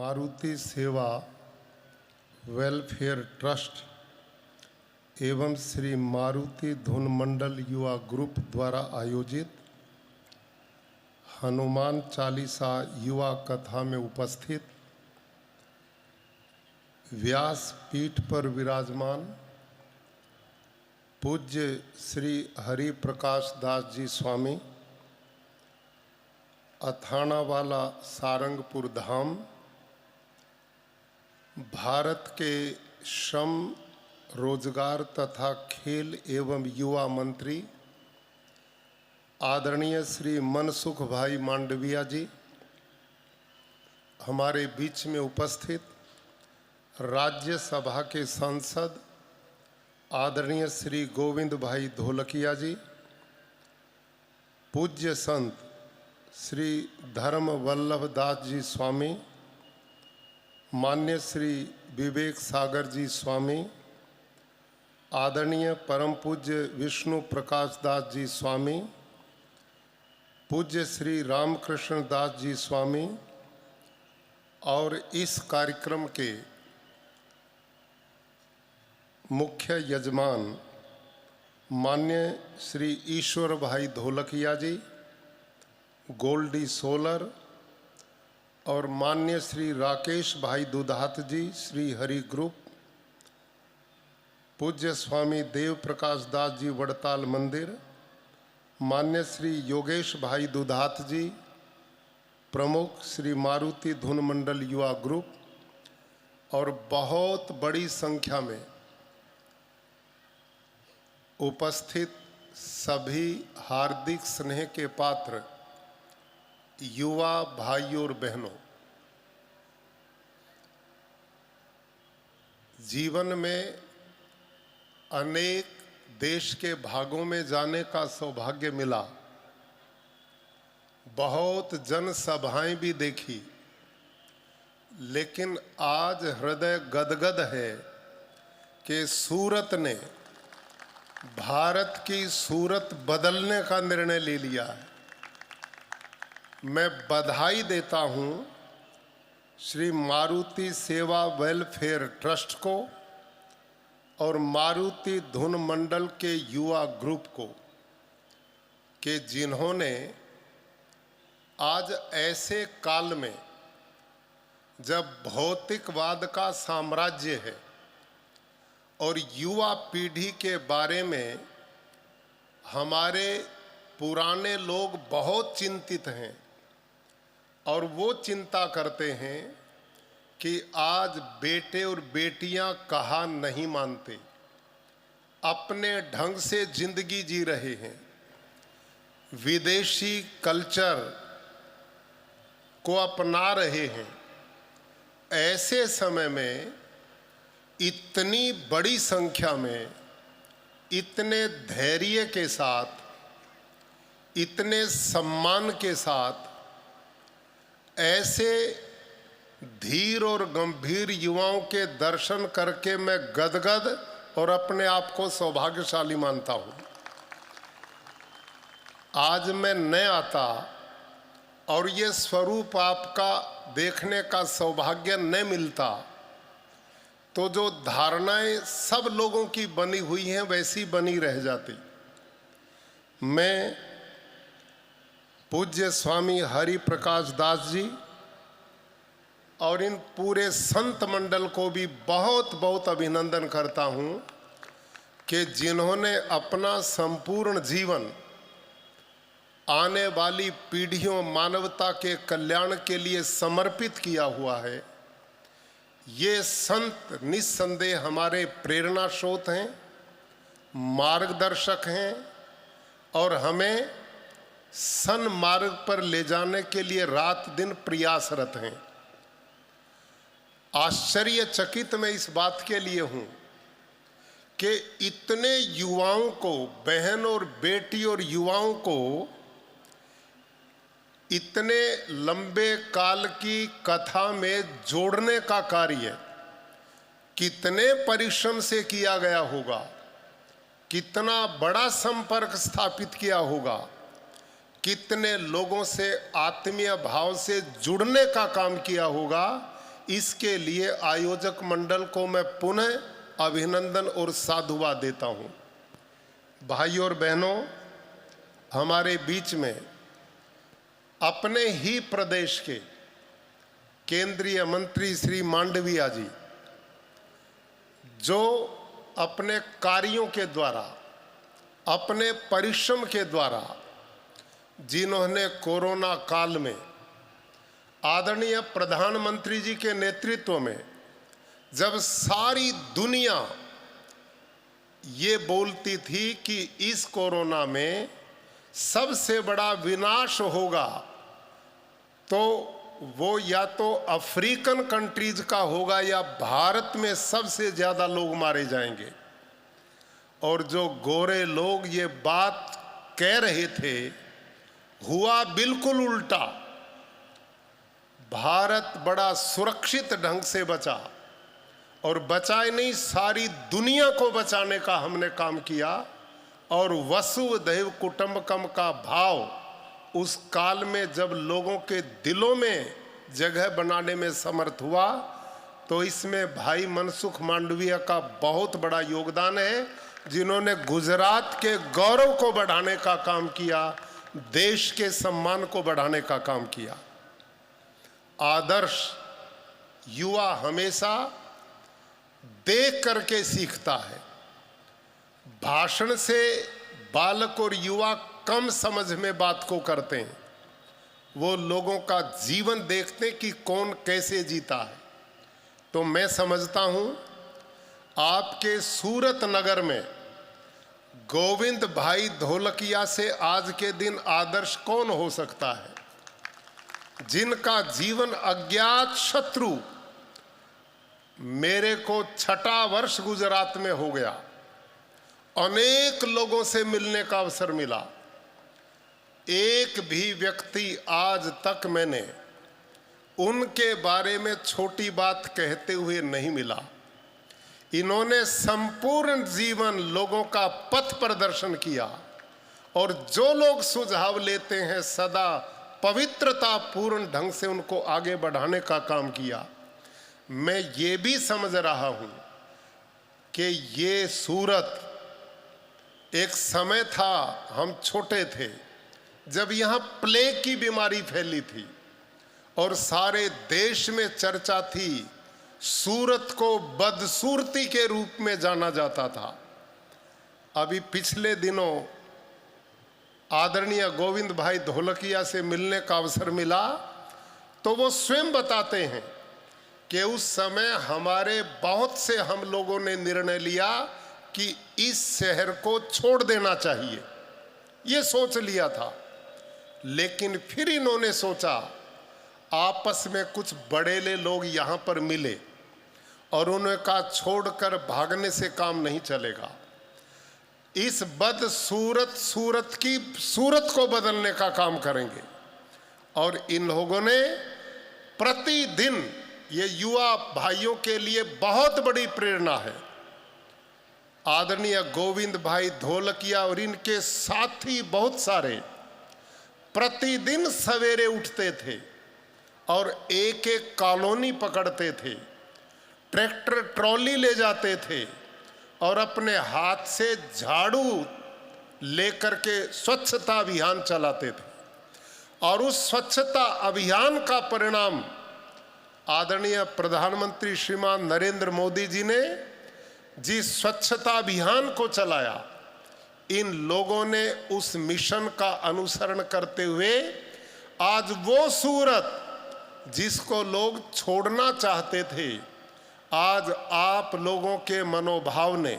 मारुति सेवा welfare trust एवं श्री मारुति धुन मंडल युवा ग्रुप द्वारा आयोजित हनुमान चालीसा युवा कथा में उपस्थित व्यास पीठ पर विराजमान पूज्य श्री हरि प्रकाश दास जी स्वामी, अथानावाला सारंगपुर धाम, भारत के श्रम रोजगार तथा खेल एवं युवा मंत्री आदरणीय श्री मनसुख भाई मांडविया जी, हमारे बीच में उपस्थित राज्यसभा के सांसद आदरणीय श्री गोविंद भाई ढोलकिया जी, पूज्य संत श्री धर्म वल्लभ दास जी स्वामी, मान्य श्री विवेक सागर जी स्वामी, आदरणीय परम पूज्य विष्णु प्रकाश दास जी स्वामी, पूज्य श्री रामकृष्ण दास जी स्वामी और इस कार्यक्रम के मुख्य यजमान मान्य श्री ईश्वर भाई ढोलकिया जी, गोल्डी सोलर और मान्य श्री राकेश भाई दुधात जी, श्री हरि ग्रुप, पूज्य स्वामी देव प्रकाश दास जी वड़ताल मंदिर, मान्य श्री योगेश भाई दुधात जी, प्रमुख श्री मारुति धुन मंडल युवा ग्रुप और बहुत बड़ी संख्या में उपस्थित सभी हार्दिक स्नेह के पात्र युवा भाइयों और बहनों, जीवन में अनेक देश के भागों में जाने का सौभाग्य मिला, बहुत जनसभाएं भी देखी, लेकिन आज हृदय गदगद है कि सूरत ने भारत की सूरत बदलने का निर्णय ले लिया है। मैं बधाई देता हूं श्री मारुति सेवा वेलफेयर ट्रस्ट को और मारुति धुन मंडल के युवा ग्रुप को कि जिन्होंने आज ऐसे काल में जब भौतिकवाद का साम्राज्य है और युवा पीढ़ी के बारे में हमारे पुराने लोग बहुत चिंतित हैं और वो चिंता करते हैं कि आज बेटे और बेटियां कहा नहीं मानते, अपने ढंग से जिंदगी जी रहे हैं, विदेशी कल्चर को अपना रहे हैं। ऐसे समय में इतनी बड़ी संख्या में इतने धैर्य के साथ, इतने सम्मान के साथ ऐसे धीर और गंभीर युवाओं के दर्शन करके मैं गदगद और अपने आप को सौभाग्यशाली मानता हूँ। आज मैं न आता और ये स्वरूप आपका देखने का सौभाग्य न मिलता तो जो धारणाएं सब लोगों की बनी हुई हैं वैसी बनी रह जाती। मैं पूज्य स्वामी हरि प्रकाश दास जी और इन पूरे संत मंडल को भी बहुत बहुत अभिनंदन करता हूं कि जिन्होंने अपना संपूर्ण जीवन आने वाली पीढ़ियों, मानवता के कल्याण के लिए समर्पित किया हुआ है। ये संत निस्संदेह हमारे प्रेरणा स्रोत हैं, मार्गदर्शक हैं और हमें सन्मार्ग पर ले जाने के लिए रात दिन प्रयासरत हैं। आश्चर्यचकित मैं इस बात के लिए हूं कि इतने युवाओं को, बहन और बेटी और युवाओं को इतने लंबे काल की कथा में जोड़ने का कार्य कितने परिश्रम से किया गया होगा, कितना बड़ा संपर्क स्थापित किया होगा, कितने लोगों से आत्मीय भाव से जुड़ने का काम किया होगा, इसके लिए आयोजक मंडल को मैं पुनः अभिनंदन और साधुवाद देता हूं। भाइयों और बहनों, हमारे बीच में अपने ही प्रदेश के केंद्रीय मंत्री श्री मांडविया जी, जो अपने कार्यों के द्वारा, अपने परिश्रम के द्वारा, जिन्होंने कोरोना काल में आदरणीय प्रधानमंत्री जी के नेतृत्व में, जब सारी दुनिया ये बोलती थी कि इस कोरोना में सबसे बड़ा विनाश होगा, तो वो या तो अफ्रीकन कंट्रीज का होगा या भारत में सबसे ज़्यादा लोग मारे जाएंगे। और जो गोरे लोग ये बात कह रहे थे, हुआ बिल्कुल उल्टा। भारत बड़ा सुरक्षित ढंग से बचा, और बचाए नहीं, सारी दुनिया को बचाने का हमने काम किया। और वसुधैव कुटुंबकम का भाव उस काल में जब लोगों के दिलों में जगह बनाने में समर्थ हुआ, तो इसमें भाई मनसुख मांडविया का बहुत बड़ा योगदान है, जिन्होंने गुजरात के गौरव को बढ़ाने का काम किया, देश के सम्मान को बढ़ाने का काम किया। आदर्श युवा हमेशा देख करके सीखता है। भाषण से बालक और युवा कम समझ में बात को करते हैं, वो लोगों का जीवन देखते कि कौन कैसे जीता है। तो मैं समझता हूं, आपके सूरत नगर में गोविंद भाई ढोलकिया से आज के दिन आदर्श कौन हो सकता है, जिनका जीवन अज्ञात शत्रु, मेरे को 6ठा वर्ष गुजरात में हो गया, अनेक लोगों से मिलने का अवसर मिला, एक भी व्यक्ति आज तक मैंने उनके बारे में छोटी बात कहते हुए नहीं मिला। इन्होंने संपूर्ण जीवन लोगों का पथ प्रदर्शन किया, और जो लोग सुझाव लेते हैं सदा पवित्रता पूर्ण ढंग से उनको आगे बढ़ाने का काम किया। मैं ये भी समझ रहा हूं कि ये सूरत, एक समय था, हम छोटे थे, जब यहाँ प्लेग की बीमारी फैली थी और सारे देश में चर्चा थी, सूरत को बदसूरती के रूप में जाना जाता था। अभी पिछले दिनों आदरणीय गोविंद भाई ढोलकिया से मिलने का अवसर मिला, तो वो स्वयं बताते हैं कि उस समय हमारे बहुत से हम लोगों ने निर्णय लिया कि इस शहर को छोड़ देना चाहिए, ये सोच लिया था। लेकिन फिर इन्होंने सोचा, आपस में कुछ बड़ेले लोग यहाँ पर मिले और उन्होंने कहा छोड़कर भागने से काम नहीं चलेगा, इस सूरत की सूरत को बदलने का काम करेंगे। और इन लोगों ने प्रतिदिन, ये युवा भाइयों के लिए बहुत बड़ी प्रेरणा है, आदरणीय गोविंद भाई ढोलकिया और इनके साथी बहुत सारे प्रतिदिन सवेरे उठते थे और एक एक कॉलोनी पकड़ते थे, ट्रैक्टर ट्रॉली ले जाते थे और अपने हाथ से झाड़ू लेकर के स्वच्छता अभियान चलाते थे। और उस स्वच्छता अभियान का परिणाम आदरणीय प्रधानमंत्री श्रीमान नरेंद्र मोदी जी ने जिस स्वच्छता अभियान को चलाया, इन लोगों ने उस मिशन का अनुसरण करते हुए आज वो सूरत जिसको लोग छोड़ना चाहते थे, आज आप लोगों के मनोभाव ने,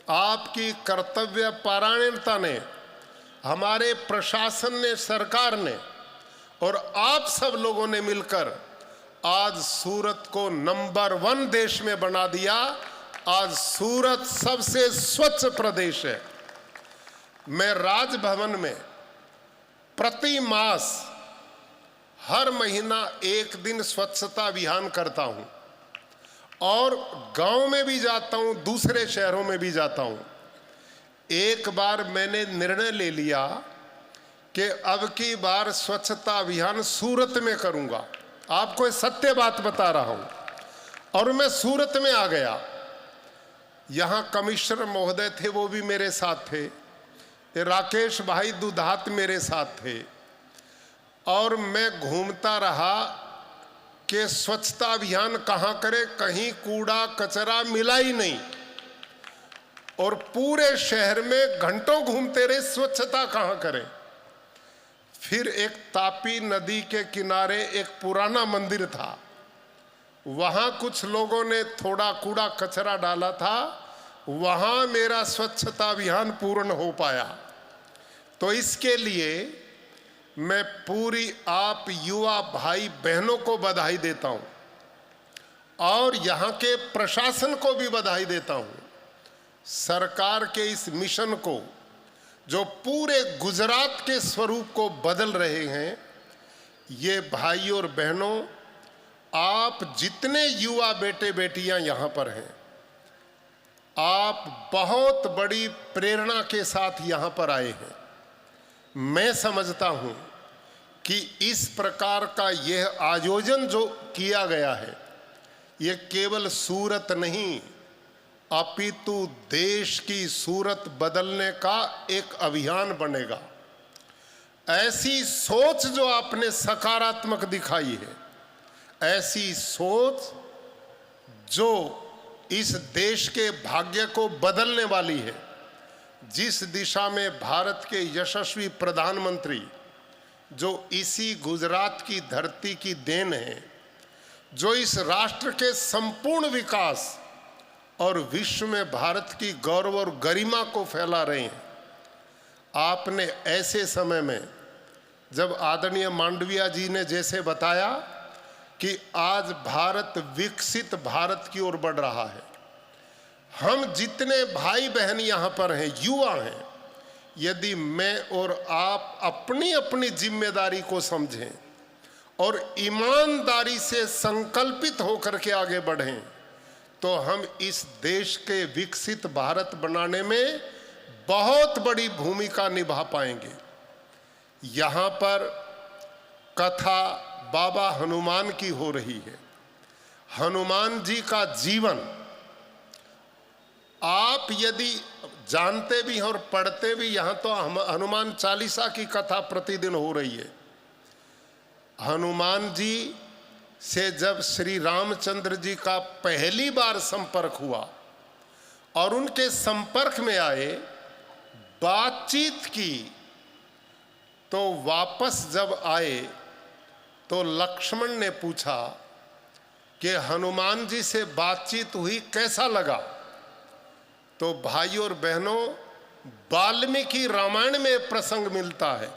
आपकी कर्तव्य परायणता ने, हमारे प्रशासन ने, सरकार ने और आप सब लोगों ने मिलकर आज सूरत को नंबर 1 देश में बना दिया। आज सूरत सबसे स्वच्छ प्रदेश है। मैं राजभवन में प्रति मास हर महीना एक दिन स्वच्छता अभियान करता हूं और गांव में भी जाता हूं, दूसरे शहरों में भी जाता हूं। एक बार मैंने निर्णय ले लिया कि अब की बार स्वच्छता अभियान सूरत में करूंगा। आपको ये सत्य बात बता रहा हूं। और मैं सूरत में आ गया, यहां कमिश्नर महोदय थे, वो भी मेरे साथ थे, ये राकेश भाई दुधात मेरे साथ थे, और मैं घूमता रहा कि स्वच्छता अभियान कहां करे, कहीं कूड़ा कचरा मिला ही नहीं, और पूरे शहर में घंटों घूमते रहे, स्वच्छता कहां करें। फिर एक तापी नदी के किनारे एक पुराना मंदिर था, वहां कुछ लोगों ने थोड़ा कूड़ा कचरा डाला था, वहां मेरा स्वच्छता अभियान पूर्ण हो पाया। तो इसके लिए मैं पूरी आप युवा भाई बहनों को बधाई देता हूं, और यहां के प्रशासन को भी बधाई देता हूं। सरकार के इस मिशन को, जो पूरे गुजरात के स्वरूप को बदल रहे हैं, ये भाई और बहनों, आप जितने युवा बेटे बेटियां यहां पर हैं, आप बहुत बड़ी प्रेरणा के साथ यहां पर आए हैं। मैं समझता हूं कि इस प्रकार का यह आयोजन जो किया गया है, ये केवल सूरत नहीं, अपितु देश की सूरत बदलने का एक अभियान बनेगा। ऐसी सोच जो आपने सकारात्मक दिखाई है, ऐसी सोच जो इस देश के भाग्य को बदलने वाली है, जिस दिशा में भारत के यशस्वी प्रधानमंत्री, जो इसी गुजरात की धरती की देन है, जो इस राष्ट्र के संपूर्ण विकास और विश्व में भारत की गौरव और गरिमा को फैला रहे हैं। आपने ऐसे समय में, जब आदरणीय मांडविया जी ने जैसे बताया कि आज भारत विकसित भारत की ओर बढ़ रहा है, हम जितने भाई बहन यहाँ पर हैं, युवा हैं, यदि मैं और आप अपनी अपनी जिम्मेदारी को समझें और ईमानदारी से संकल्पित होकर के आगे बढ़ें, तो हम इस देश के विकसित भारत बनाने में बहुत बड़ी भूमिका निभा पाएंगे। यहाँ पर कथा बाबा हनुमान की हो रही है। हनुमान जी का जीवन आप यदि जानते भी हैं और पढ़ते भी, यहाँ तो हनुमान चालीसा की कथा प्रतिदिन हो रही है। हनुमान जी से जब श्री रामचंद्र जी का पहली बार संपर्क हुआ और उनके संपर्क में आए, बातचीत की, तो वापस जब आए तो लक्ष्मण ने पूछा कि हनुमान जी से बातचीत हुई, कैसा लगा? तो भाई और बहनों, वाल्मीकि रामायण में प्रसंग मिलता है,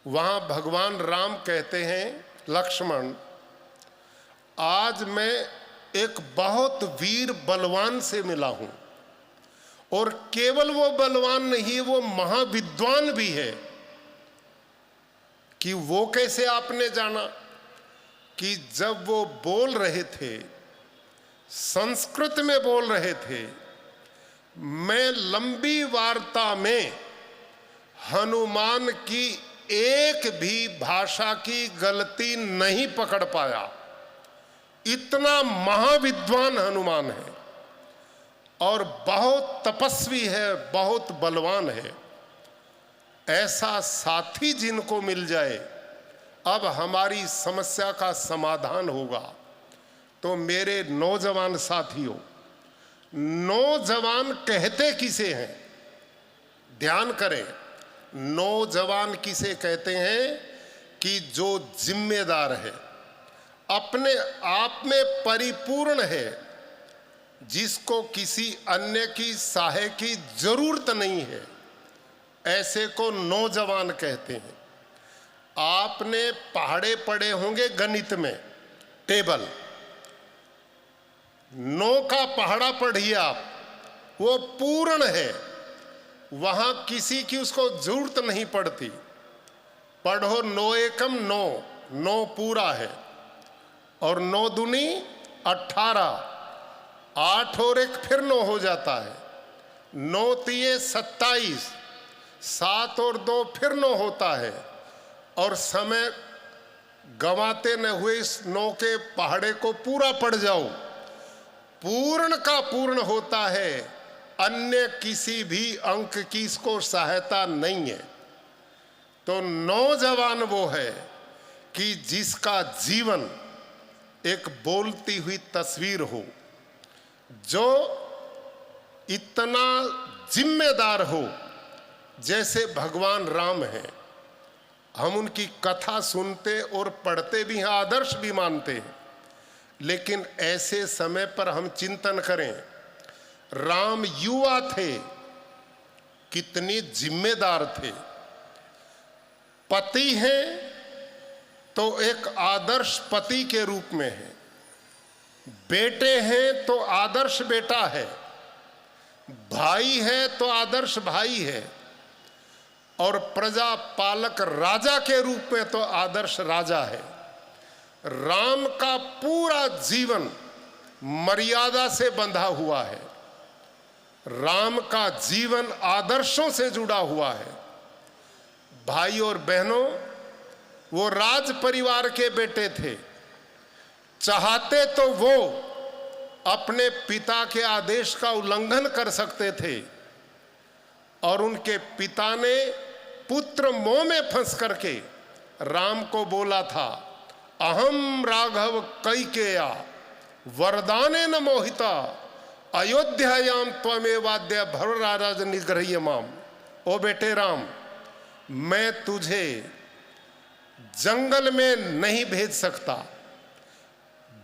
वहां भगवान राम कहते हैं, लक्ष्मण, आज मैं एक बहुत वीर बलवान से मिला हूं, और केवल वो बलवान नहीं, वो महाविद्वान भी है। कि वो कैसे आपने जाना? कि जब वो बोल रहे थे, संस्कृत में बोल रहे थे, मैं लंबी वार्ता में हनुमान की एक भी भाषा की गलती नहीं पकड़ पाया। इतना महाविद्वान हनुमान है और बहुत तपस्वी है, बहुत बलवान है। ऐसा साथी जिनको मिल जाए, अब हमारी समस्या का समाधान होगा। तो मेरे नौजवान साथियों, नौजवान कहते किसे हैं? ध्यान करें, नौजवान किसे कहते हैं? कि जो जिम्मेदार है, अपने आप में परिपूर्ण है, जिसको किसी अन्य की सहाय की जरूरत नहीं है, ऐसे को नौजवान कहते हैं। आपने पहाड़े पढ़े होंगे गणित में, टेबल, 9 का पहाड़ा पढ़िए आप, वो पूर्ण है, वहां किसी की उसको जरूरत नहीं पड़ती। पढ़ो 9 एकम 9, 9 पूरा है, और 9 दूनी 18, 8 और 1 फिर 9 हो जाता है, 9 तिये 27, 7 और 2 फिर 9 होता है, और समय गंवाते न हुए इस 9 के पहाड़े को पूरा पढ़ जाओ। पूर्ण का पूर्ण होता है, अन्य किसी भी अंक की इसको सहायता नहीं है। तो नौजवान वो है कि जिसका जीवन एक बोलती हुई तस्वीर हो, जो इतना जिम्मेदार हो जैसे भगवान राम है। हम उनकी कथा सुनते और पढ़ते भी हैं, आदर्श भी मानते हैं, लेकिन ऐसे समय पर हम चिंतन करें, राम युवा थे, कितनी जिम्मेदार थे। पति हैं तो एक आदर्श पति के रूप में है, बेटे हैं तो आदर्श बेटा है, भाई है तो आदर्श भाई है, और प्रजा पालक राजा के रूप में तो आदर्श राजा है। राम का पूरा जीवन मर्यादा से बंधा हुआ है। राम का जीवन आदर्शों से जुड़ा हुआ है। भाई और बहनों, वो राज परिवार के बेटे थे। चाहते तो वो अपने पिता के आदेश का उल्लंघन कर सकते थे, और उनके पिता ने पुत्र मोह में फंस करके राम को बोला था, अहम राघव कैकेया वरदाने न मोहिता अयोध्यायाम त्वमेवाद्य भर राज निग्रह्य माम। ओ बेटे राम, मैं तुझे जंगल में नहीं भेज सकता।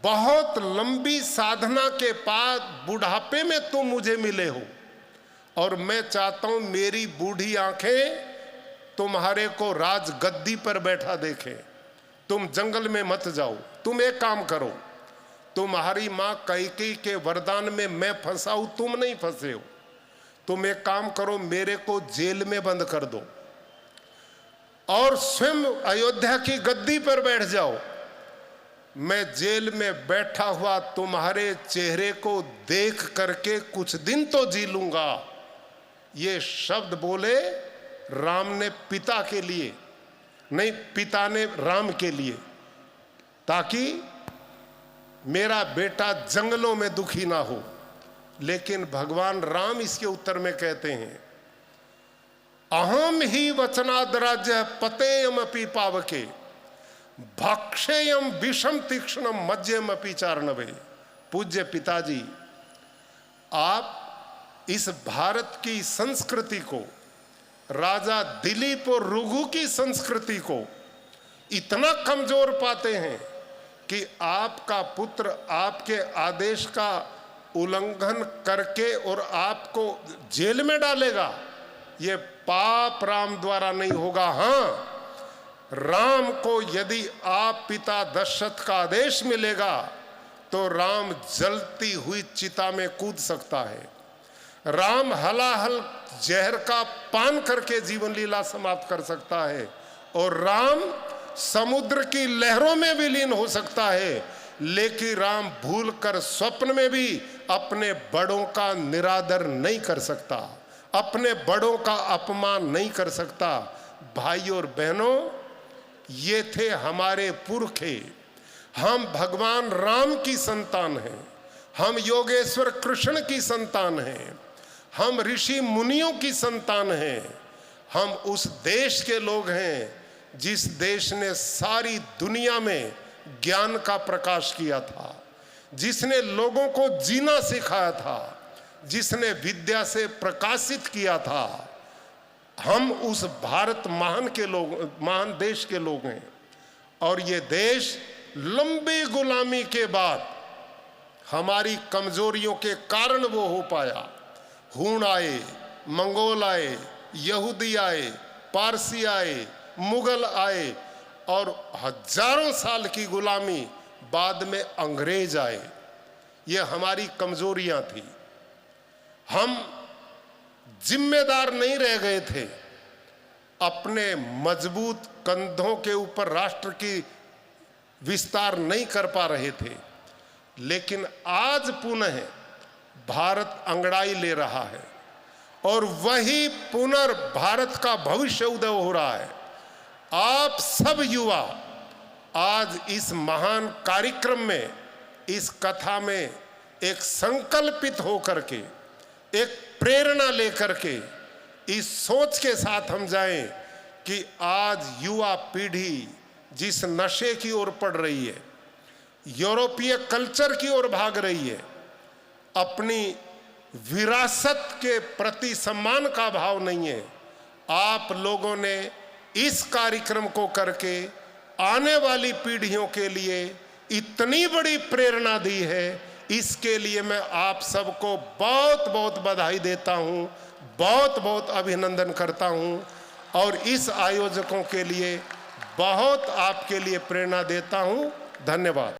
बहुत लंबी साधना के बाद बुढ़ापे में तुम मुझे मिले हो, और मैं चाहता हूं मेरी बूढ़ी आंखें तुम्हारे को राज गद्दी पर बैठा देखें। तुम जंगल में मत जाओ। तुम एक काम करो, तुम्हारी मां कैकेयी के वरदान में मैं फंसा हूं, तुम नहीं फंसे हो। तुम एक काम करो, मेरे को जेल में बंद कर दो और स्वयं अयोध्या की गद्दी पर बैठ जाओ। मैं जेल में बैठा हुआ तुम्हारे चेहरे को देख करके कुछ दिन तो जी लूंगा। ये शब्द बोले राम ने पिता के लिए, नहीं पिता ने राम के लिए, ताकि मेरा बेटा जंगलों में दुखी ना हो। लेकिन भगवान राम इसके उत्तर में कहते हैं, अहम ही वचनाद्राज्य पतेयम अपि पावके भक्षेयम विषम तीक्ष्णम मध्यम अपि चारणवे। पूज्य पिताजी, आप इस भारत की संस्कृति को, राजा दिलीप और रघु की संस्कृति को इतना कमजोर पाते हैं कि आपका पुत्र आपके आदेश का उल्लंघन करके और आपको जेल में डालेगा। ये पाप राम द्वारा नहीं होगा। हाँ, राम को यदि आप पिता दशरथ का आदेश मिलेगा तो राम जलती हुई चिता में कूद सकता है। राम हलाहल जहर का पान करके जीवन लीला समाप्त कर सकता है, और राम समुद्र की लहरों में विलीन हो सकता है, लेकिन राम भूलकर स्वप्न में भी अपने बड़ों का निरादर नहीं कर सकता, अपने बड़ों का अपमान नहीं कर सकता। भाई और बहनों, ये थे हमारे पुरखे। हम भगवान राम की संतान हैं, हम योगेश्वर कृष्ण की संतान हैं, हम ऋषि मुनियों की संतान हैं। हम उस देश के लोग हैं जिस देश ने सारी दुनिया में ज्ञान का प्रकाश किया था, जिसने लोगों को जीना सिखाया था, जिसने विद्या से प्रकाशित किया था। हम उस भारत महान देश के लोग हैं, और ये देश लंबी गुलामी के बाद हमारी कमजोरियों के कारण वो हो पाया। हूण आए, मंगोल आए, यहूदी आए, पारसी आए, मुगल आए, और हजारों साल की गुलामी, बाद में अंग्रेज आए। ये हमारी कमजोरियां थी। हम जिम्मेदार नहीं रह गए थे, अपने मजबूत कंधों के ऊपर राष्ट्र की विस्तार नहीं कर पा रहे थे। लेकिन आज पुनः भारत अंगड़ाई ले रहा है, और वही पुनर्भारत का भविष्य उदय हो रहा है। आप सब युवा आज इस महान कार्यक्रम में, इस कथा में एक संकल्पित होकर के, एक प्रेरणा लेकर के, इस सोच के साथ हम जाएं कि आज युवा पीढ़ी जिस नशे की ओर पड़ रही है, यूरोपीय कल्चर की ओर भाग रही है, अपनी विरासत के प्रति सम्मान का भाव नहीं है, आप लोगों ने इस कार्यक्रम को करके आने वाली पीढ़ियों के लिए इतनी बड़ी प्रेरणा दी है। इसके लिए मैं आप सबको बहुत बहुत बधाई देता हूं, बहुत बहुत अभिनंदन करता हूं और इस आयोजकों के लिए बहुत आपके लिए प्रेरणा देता हूं। धन्यवाद।